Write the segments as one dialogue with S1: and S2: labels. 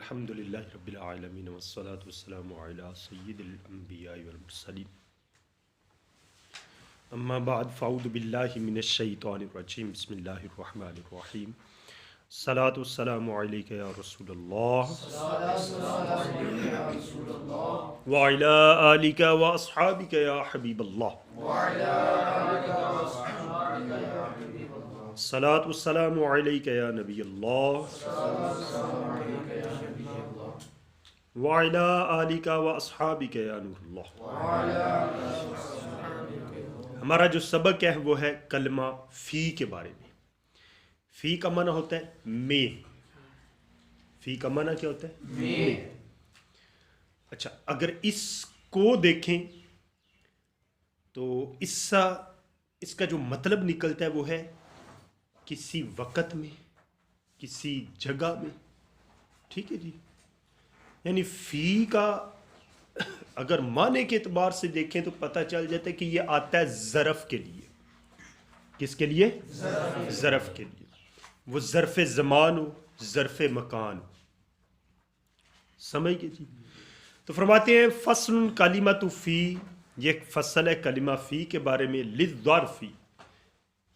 S1: الحمد للہ رب العالمین والصلاة والسلام علی سید الانبیاء والمرسلین اما بعد فاعوذ باللہ من الشیطان الرجیم بسم اللہ الرحمن الرحیم الصلاة والسلام علیک یا رسول اللہ وعلی آلک واصحابک یا حبیب اللہ الصلاة والسلام علیک یا نبی اللہ وعلی آلک واصحابک یا نور اللہ۔ ہمارا جو سبق ہے وہ ہے کلمہ فی کے بارے میں۔ فی کا معنی ہوتا ہے میں۔ فی کا معنی کیا ہوتا ہے؟ میں۔ اچھا، اگر اس کو دیکھیں تو اس کا جو مطلب نکلتا ہے وہ ہے کسی وقت میں، کسی جگہ میں۔ ٹھیک ہے جی، یعنی فی کا اگر معنی کے اعتبار سے دیکھیں تو پتہ چل جاتا ہے کہ یہ آتا ہے ظرف کے لیے۔ کس کے لیے؟ ظرف کے لیے۔ وہ ظرف زمان ہو، ظرف مکان ہو۔ سمجھ گئے جی؟ تو فرماتے ہیں فصل کلمۃ فی، یہ ایک فصل ہے کلمہ فی کے بارے میں، للظرفی،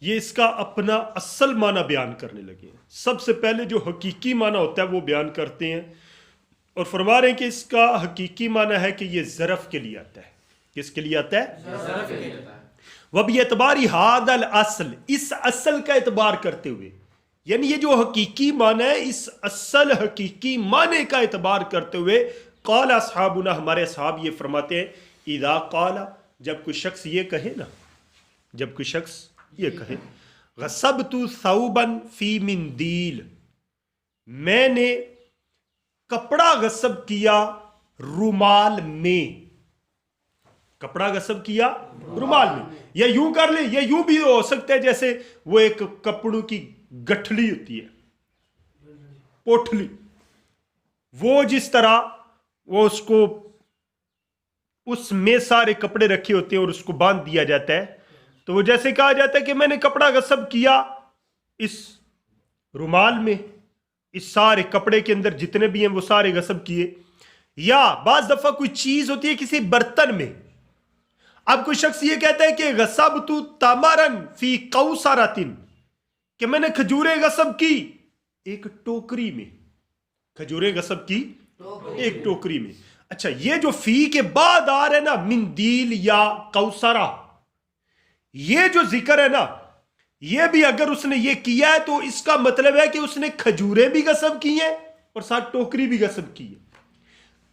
S1: یہ اس کا اپنا اصل معنی بیان کرنے لگے ہیں۔ سب سے پہلے جو حقیقی معنی ہوتا ہے وہ بیان کرتے ہیں، اور فرما رہے ہیں کہ اس کا حقیقی معنی ہے کہ یہ ظرف کے لیے آتا ہے۔ کس کے لیے آتا ہے؟ ظرف کے لیے آتا ہے۔ وَبِاعْتِبَارِ هَذَا الْأَصْلِ، اس اصل کا اعتبار کرتے ہوئے، یعنی یہ جو حقیقی معنی ہے اس اصل حقیقی معنی کا اعتبار کرتے ہوئے، قال اصحابنا، ہمارے اصحاب یہ فرماتے ہیں، اذا قال، جب کوئی شخص یہ کہے نا، جب کوئی شخص یہ کہے غصبت ثوبا فی مندیل، میں نے کپڑا غصب کیا رومال میں۔ کپڑا غصب کیا رومال میں، یا یوں کر لیں، یا یوں بھی ہو سکتا ہے جیسے وہ ایک کپڑوں کی گٹھلی ہوتی ہے، پوٹھلی، وہ جس طرح وہ اس کو، اس میں سارے کپڑے رکھے ہوتے ہیں اور اس کو باندھ دیا جاتا ہے، تو وہ جیسے کہا جاتا ہے کہ میں نے کپڑا غصب کیا اس رومال میں، اس سارے کپڑے کے اندر جتنے بھی ہیں وہ سارے غصب کیے۔ یا بعض دفعہ کوئی چیز ہوتی ہے کسی برتن میں، اب کوئی شخص یہ کہتا ہے کہ غصبت تمرن فی قوصرۃ، کہ میں نے کھجوریں غصب کی ایک ٹوکری میں، کھجوریں غصب کی ایک ٹوکری میں۔ اچھا، یہ جو فی کے بعد آ رہا ہے نا، مندیل یا قوصرہ، یہ جو ذکر ہے نا، یہ بھی اگر اس نے یہ کیا ہے تو اس کا مطلب ہے کہ اس نے کھجوریں بھی غصب کی ہیں اور ساتھ ٹوکری بھی غصب کی ہے،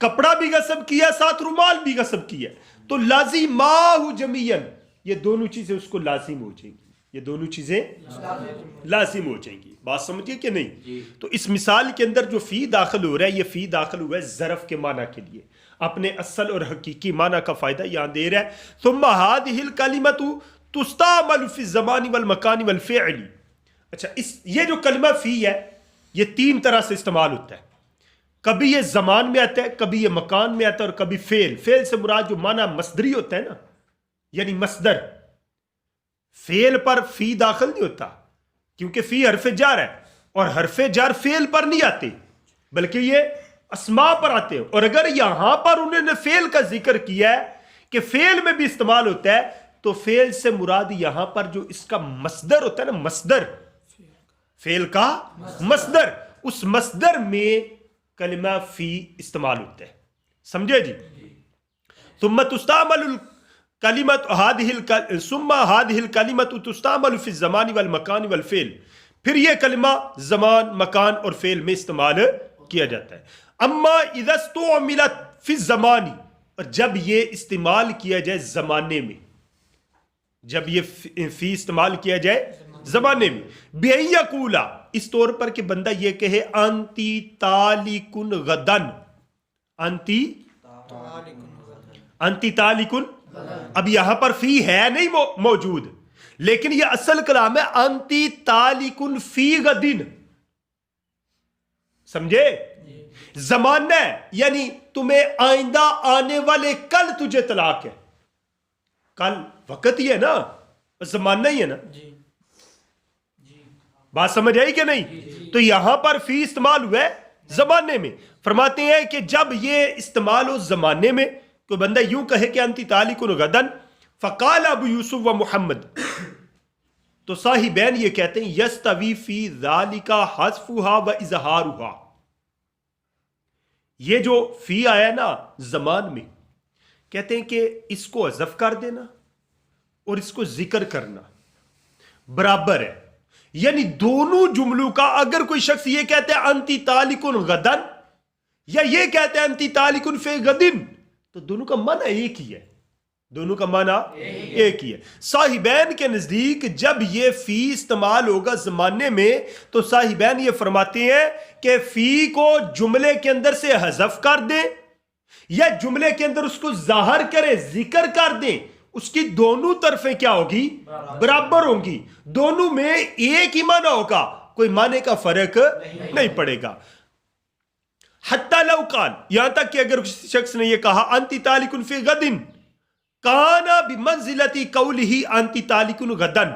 S1: کپڑا بھی غصب کیا، ساتھ رومال بھی غصب کیا، تو لازمہ جمیعاً، یہ دونوں چیزیں اس کو لازم ہو جائیں گی، یہ دونوں چیزیں لازم ہو جائیں گی۔ بات سمجھیے کہ نہیں؟ تو اس مثال کے اندر جو فی داخل ہو رہا ہے، یہ فی داخل ہوا ہے ظرف کے معنی کے لیے، اپنے اصل اور حقیقی معنی کا فائدہ یہاں دے رہا ہے۔ ثم هذه الكلمة تستعمل فی الزمان والمکان والفعل۔ اچھا، یہ جو کلمہ فی ہے یہ تین طرح سے استعمال ہوتا ہے، کبھی یہ زمان میں آتا ہے، کبھی یہ مکان میں آتا ہے، اور کبھی فعل۔ فعل سے مراد جو معنی مصدری ہوتا ہے نا، یعنی مصدر، فعل پر فی داخل نہیں ہوتا کیونکہ فی حرف جار ہے، اور حرف جار فعل پر نہیں آتے بلکہ یہ اسماء پر آتے ہیں، اور اگر یہاں پر انہوں نے فعل کا ذکر کیا ہے کہ فعل میں بھی استعمال ہوتا ہے، تو فعل سے مراد یہاں پر جو اس کا مصدر ہوتا ہے نا، مصدر، فعل کا مصدر، اس مصدر میں کلمہ فی استعمال ہوتا ہے۔ سمجھے جی؟ ثم تستعمل الکلمۃ ثم هذه الکلمۃ تستعمل فی الزمان والمکان والفعل، پھر یہ کلمہ زمان، مکان اور فعل میں استعمال کیا جاتا ہے۔ اما اذا استعملت فی الزمان، اور جب یہ استعمال کیا جائے زمانے میں، جب یہ فی استعمال کیا جائے زمانے میں، بے یقولا، اس طور پر کہ بندہ یہ کہے انتی تالکن غدن، انتی تالکن، اب یہاں پر فی ہے نہیں موجود، لیکن یہ اصل کلام ہے انتی تالکن فی غدن۔ سمجھے؟ زمانہ ہے، یعنی تمہیں آئندہ آنے والے کل تجھے طلاق ہے، کل وقت ہی ہے نا، زمانہ ہی ہے نا، بات سمجھ آئی کہ نہیں؟ تو یہاں پر فی استعمال ہوا ہے زمانے میں. فرماتے ہیں کہ جب یہ استعمال ہو زمانے میں، کوئی بندہ یوں کہے کہ انتی طالقن غدن، فقال ابو یوسف و محمد، تو صاحبین یہ کہتے ہیں یستوی فی ذالک حذفھا و اظہارھا. یہ جو فی آیا نا زمان میں، کہتے ہیں کہ اس کو حذف کر دینا اور اس کو ذکر کرنا برابر ہے. یعنی دونوں جملوں کا، اگر کوئی شخص یہ کہتے ہیں انتی طالقن غدن یا یہ کہتے ہیں انتی طالقن فی غدن، تو دونوں کا معنی ایک ہی ہے، دونوں کا معنی ایک ہی ہے. صاحبین کے نزدیک جب یہ فی استعمال ہوگا زمانے میں تو صاحبین یہ فرماتے ہیں کہ فی کو جملے کے اندر سے حذف کر دیں یا جملے کے اندر اس کو ظاہر کرے، ذکر کر دیں، اس کی دونوں طرفیں کیا ہوگی؟ برابر ہوں گی، دونوں میں ایک ہی معنی ہوگا، کوئی معنی کا فرق نہیں پڑے گا. حتی لو قال، یہاں تک کہ اگر کسی شخص نے یہ کہا انتی طالقن فی غدن کانا بمنزلتی قولہ انتی طالقن غدن،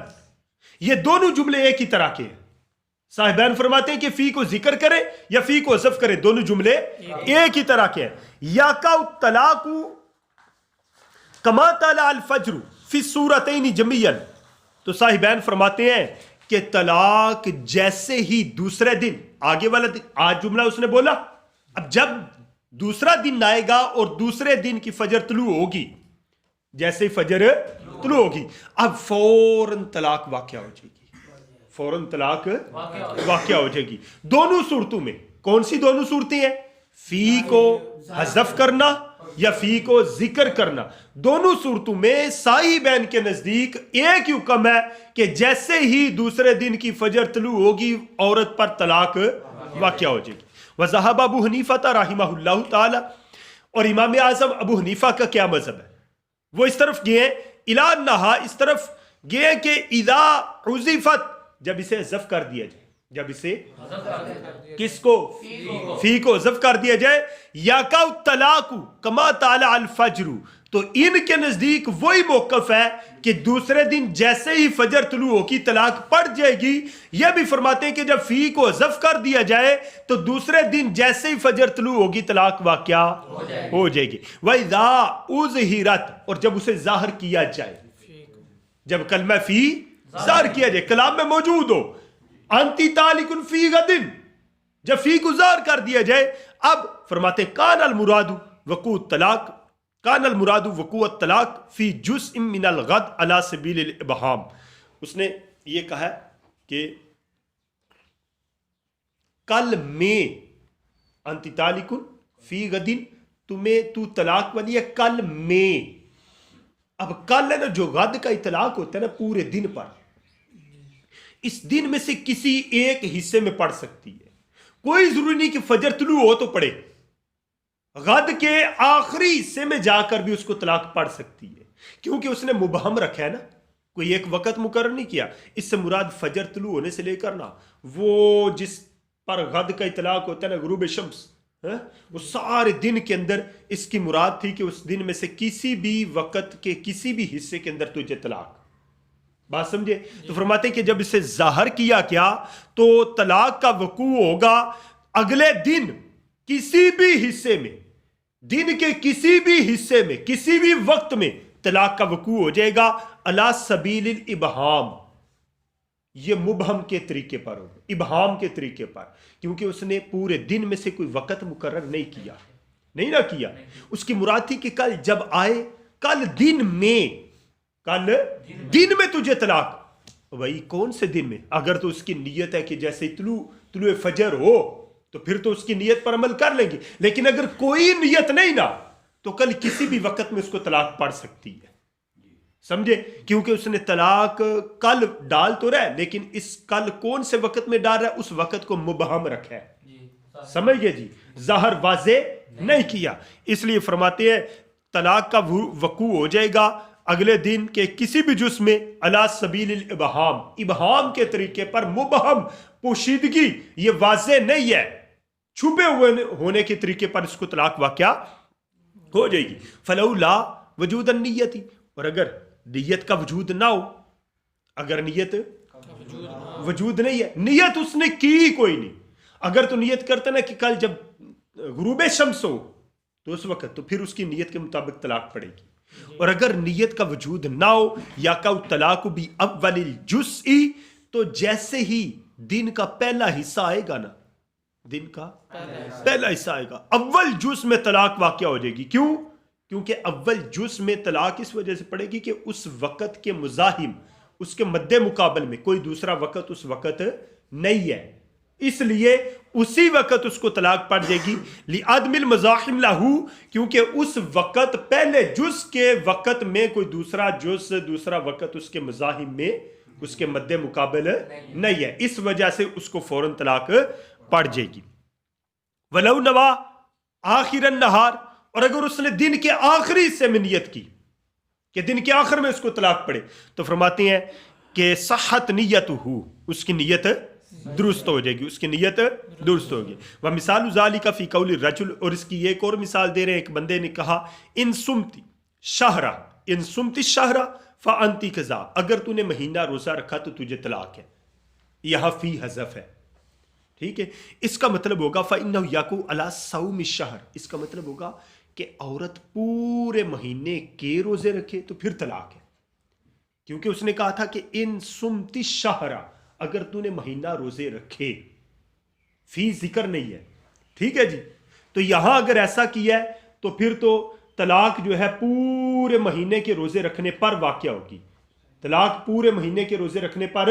S1: یہ دونوں جملے ایک ہی طرح کے ہیں. صاحبین فرماتے ہیں کہ فی کو ذکر کرے یا فی کو حذف کرے، دونوں جملے ایک ہی طرح کے ہیں. یقع الطلاق کما طلع الفجر فی الصورتین جميعا، تو صاحبین فرماتے ہیں کہ طلاق جیسے ہی دوسرے دن، آگے والا دن، آج جملہ اس نے بولا، اب جب دوسرا دن آئے گا اور دوسرے دن کی فجر طلوع ہوگی، جیسے ہی فجر طلوع ہوگی اب فوراً طلاق واقع ہو جائے گی، فوراً طلاق واقع ہو جائے گی. دونوں صورتوں میں، کون سی دونوں صورتیں ہیں؟ فی کو حذف کرنا یا فی کو ذکر کرنا. دونوں صورتوں میں صاحبین کے نزدیک ایک ہی حکم ہے کہ جیسے ہی دوسرے دن کی فجر طلوع ہوگی عورت پر طلاق واقع ہو جائے گی. وذهب ابو حنیفہ رحمہ اللہ تعالی، اور امام اعظم ابو حنیفہ کا کیا مذہب ہے؟ وہ اس طرف گئے الی انہا، اس طرف گئے کہ اذا حذفت، جب اسے حذف کر دیا جائے، جب اسے کس کو؟ فی کو حذف کر دیا جائے، یقع الطلاق کما طلع الفجر، تو ان کے نزدیک وہی موقف ہے کہ دوسرے دن جیسے ہی فجر طلوع ہوگی طلاق پڑ جائے گی. یہ بھی فرماتے ہیں کہ جب فی کو حذف کر دیا جائے تو دوسرے دن جیسے ہی فجر طلوع ہوگی طلاق واقع ہو جائے گی. وَإِذَا أُظْهِرَتْ، اور جب اسے ظاہر کیا جائے، جب کلمہ فی ظاہر کیا جائے، کلام میں موجود ہو انتی طالقن فی غدن، جب فی کو ظاہر کر دیا جائے، اب فرماتے ہیں کان المراد وقوع الطلاق، کان المراد وقوع الطلاق فی جزء من الغد علی سبیل الابہام. اس نے یہ کہا کہ کل میں انتی طالقن فی غدن، تمہیں تو طلاق والی ہے کل میں. اب کل ہے نا، جو غد کا اطلاق ہوتا ہے نا پورے دن پر، اس دن میں سے کسی ایک حصے میں پڑ سکتی ہے، کوئی ضروری نہیں کہ فجر طلوع ہو تو پڑے، غد کے آخری حصے میں جا کر بھی اس کو طلاق پڑ سکتی ہے، کیونکہ اس نے مبہم رکھا ہے نا، کوئی ایک وقت مقرر نہیں کیا. اس سے مراد فجر طلوع ہونے سے لے کر نا وہ جس پر غد کا اطلاق ہوتا ہے نا غروب شمس، وہ سارے دن کے اندر اس کی مراد تھی کہ اس دن میں سے کسی بھی وقت کے کسی بھی حصے کے اندر تجھے طلاق. بات سمجھے؟ تو فرماتے ہیں کہ جب اسے ظاہر کیا کیا تو طلاق کا وقوع ہوگا اگلے دن کسی بھی حصے میں، دن کے کسی بھی حصے میں، کسی بھی وقت میں طلاق کا وقوع ہو جائے گا علی سبیل الابہام. یہ مبہم کے طریقے پر ہوگا، ابہام کے طریقے پر، کیونکہ اس نے پورے دن میں سے کوئی وقت مقرر نہیں کیا، نہیں نہ کیا. اس کی مراد تھی کہ کل جب آئے، کل دن میں، کل دن میں تجھے طلاق. بھائی کون سے دن میں؟ اگر تو اس کی نیت ہے کہ جیسے طلوع فجر ہو تو پھر تو اس کی نیت پر عمل کر لیں گے، لیکن اگر کوئی نیت نہیں نا تو کل کسی بھی وقت میں اس کو طلاق پڑ سکتی ہے. سمجھے؟ کیونکہ اس نے طلاق کل ڈال تو رہا ہے، لیکن اس کل کون سے وقت میں ڈال رہا ہے، اس وقت کو مبہم رکھا ہے. سمجھ گئے جی؟ ظاہر واضح نہیں کیا. اس لیے فرماتے ہیں طلاق کا وقوع ہو جائے گا اگلے دن کے کسی بھی جزء میں علی سبیل الابہام، ابہام کے طریقے پر، مبہم، پوشیدگی، یہ واضح نہیں ہے، چھپے ہوئے ہونے کے طریقے پر اس کو طلاق واقع ہو جائے گی. فلولا وجود النیت، اور اگر نیت کا وجود نہ ہو، اگر نیت وجود نہیں ہے، نیت اس نے کی کوئی نہیں، اگر تو نیت کرتا نا کہ کل جب غروب شمس ہو تو اس وقت، تو پھر اس کی نیت کے مطابق طلاق پڑے گی. اور اگر نیت کا وجود نہ ہو یا کہ طلاق بھی اول الجزء، تو جیسے ہی دن کا پہلا حصہ آئے گا نا، دن کا پہلا حصہ آئے گا، اول جز میں طلاق واقع ہو جائے گی. کیوں؟ کیونکہ اول جز میں طلاق اس وجہ سے پڑے گی کہ اس وقت کے مزاحم، اس کے مد مقابل میں کوئی دوسرا وقت اس وقت نہیں ہے، اس لیے اسی وقت اس کو طلاق پڑ جائے گی. لعدم المزاحم لہو، کیونکہ اس وقت پہلے جز کے وقت میں کوئی دوسرا جز، دوسرا وقت اس کے مزاحم میں، اس کے مد مقابل نہیں ہے، اس وجہ سے اس کو فوراً طلاق پڑ جائے گی. ولو نوا آخر النہار، اور اگر اس نے دن کے آخری حصے میں نیت کی کہ دن کے آخر میں اس کو طلاق پڑے، تو فرماتے ہیں کہ صحت نیتہ، اس کی نیت درست ہو جائے گی، اس کی نیت درست ہوگی. ومثال ذالک فی قول الرجل، اور اس کی ایک اور مثال دے رہے ہیں، ایک بندے نے کہا ان سمتی شہرا، ان سمتی شہرا فانتی قضا، اگر تو نے مہینہ روزہ رکھا تو تجھے طلاق ہے. یہاں فی حذف ہے، ٹھیک ہے. اس کا مطلب ہوگا فإنہ یقع علی صوم الشہر، اس کا مطلب ہوگا کہ عورت پورے مہینے کے روزے رکھے تو پھر طلاق ہے، کیونکہ اس نے کہا تھا کہ ان سمتی شہرا، اگر تو نے مہینہ روزے رکھے، فی ذکر نہیں ہے، ٹھیک ہے جی. تو یہاں اگر ایسا کیا ہے تو پھر تو طلاق جو ہے پورے مہینے کے روزے رکھنے پر واقع ہوگی، طلاق پورے مہینے کے روزے رکھنے پر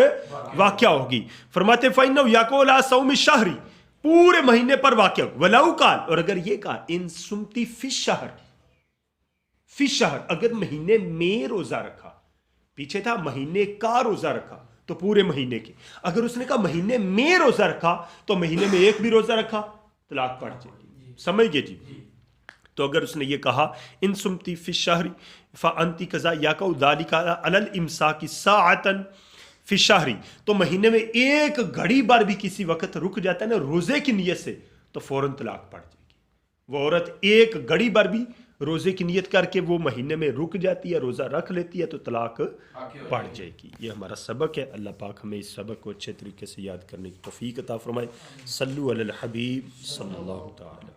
S1: واقع ہوگی. فرماتے فإنہ یقع علی صوم الشہر، پورے مہینے پر واقع ہوگی. ولو قال، اور اگر یہ کہا ان سمتی فی الشہر، فی الشہر، اگر مہینے میں روزہ رکھا، پیچھے تھا مہینے کا روزہ رکھا تو پورے مہینے کے، اگر اس نے کہا مہینے میں روزہ رکھا تو مہینے میں ایک بھی روزہ رکھا طلاق پڑ جائے گی. سمجھ گئے جی؟ تو اگر اس نے یہ کہا ان سمتی فی الشہر فانتی قضا یقع ذلک علی الامساک ساعۃ فی الشہر، تو مہینے میں ایک گھڑی بار بھی کسی وقت رک جاتا ہے نا روزے کی نیت سے، تو فوراً طلاق پڑ جائے گی. وہ عورت ایک گھڑی بار بھی روزے کی نیت کر کے وہ مہینے میں رک جاتی ہے، روزہ رکھ لیتی ہے، تو طلاق پڑ جائے گی. یہ ہمارا سبق ہے. اللہ پاک ہمیں اس سبق کو اچھے طریقے سے یاد کرنے کی توفیق عطا فرمائے. صلو علی الحبیب صلی اللہ تعالی